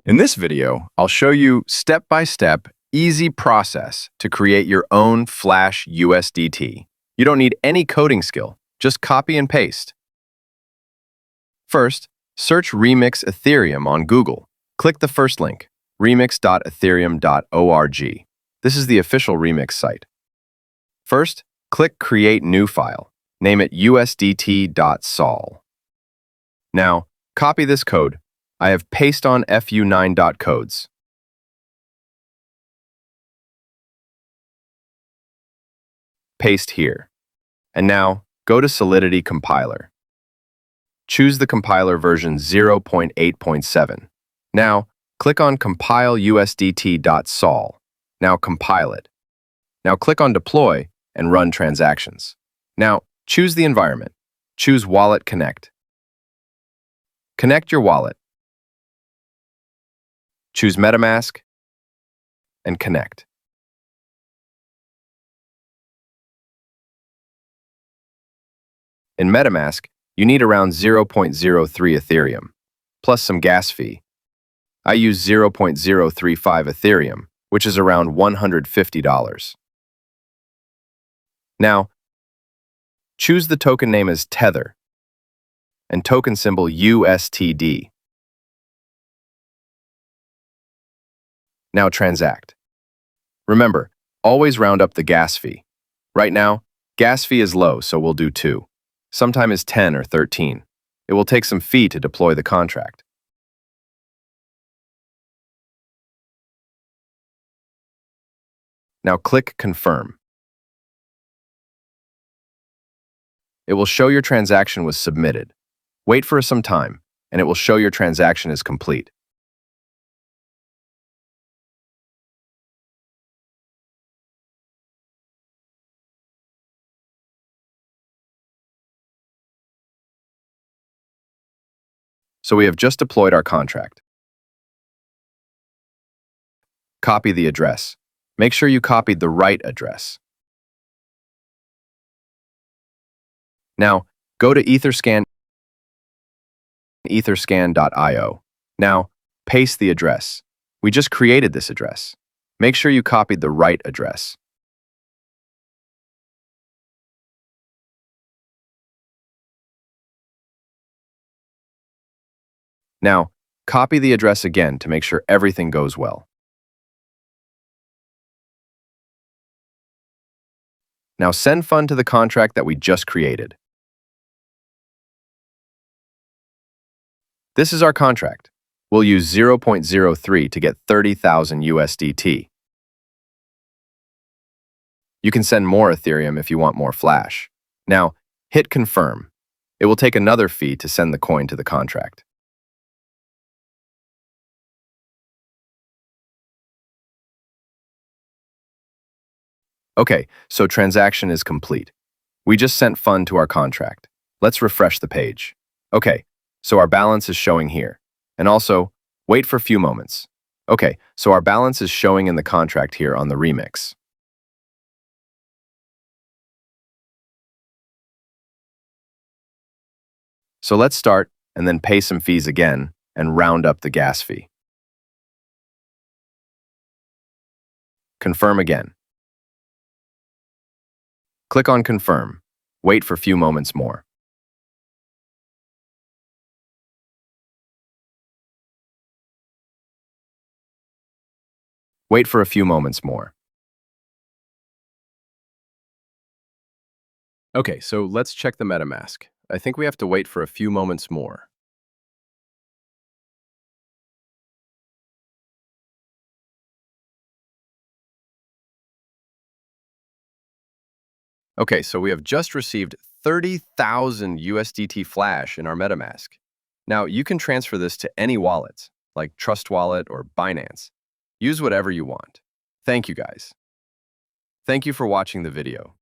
In this video, I'll show you step-by-step, easy process to create your own Flash USDT. You don't need any coding skill, just copy and paste. First, search Remix Ethereum on Google. Click the first link, remix.ethereum.org. This is the official Remix site. First, click Create New File. Name it usdt.sol. Now, copy this code. I have paste on fu9.codes. Paste here. And now, go to Solidity Compiler. Choose the compiler version 0.8.7. Now, click on Compile usdt.sol. Now compile it. Now click on Deploy and run transactions. Now, choose the environment. Choose Wallet Connect. Connect your wallet. Choose MetaMask and connect. In MetaMask, you need around 0.03 Ethereum, plus some gas fee. I use 0.035 Ethereum, which is around $150. Now, choose the token name as Tether and token symbol USTD. Now transact. Remember, always round up the gas fee. Right now, gas fee is low, so we'll do 2. Sometime is 10 or 13. It will take some fee to deploy the contract. Now click Confirm. It will show your transaction was submitted. Wait for some time, and it will show your transaction is complete. So we have just deployed our contract. Copy the address. Make sure you copied the right address. Now, go to etherscan.io. Now, paste the address. We just created this address. Make sure you copied the right address. Now, copy the address again to make sure everything goes well. Now send fund to the contract that we just created. This is our contract. We'll use 0.03 to get 30,000 USDT. You can send more Ethereum if you want more Flash. Now, hit Confirm. It will take another fee to send the coin to the contract. Okay, so transaction is complete. We just sent fund to our contract. Let's refresh the page. Okay, so our balance is showing here. And also, wait for a few moments. Okay, so our balance is showing in the contract here on the Remix. So let's start and then pay some fees again and round up the gas fee. Confirm again. Click on Confirm. Wait for a few moments more. Wait for a few moments more. Okay, so let's check the MetaMask. I think we have to wait for a few moments more. Okay, so we have just received 30,000 USDT Flash in our MetaMask. Now, you can transfer this to any wallet, like Trust Wallet or Binance. Use whatever you want. Thank you, guys. Thank you for watching the video.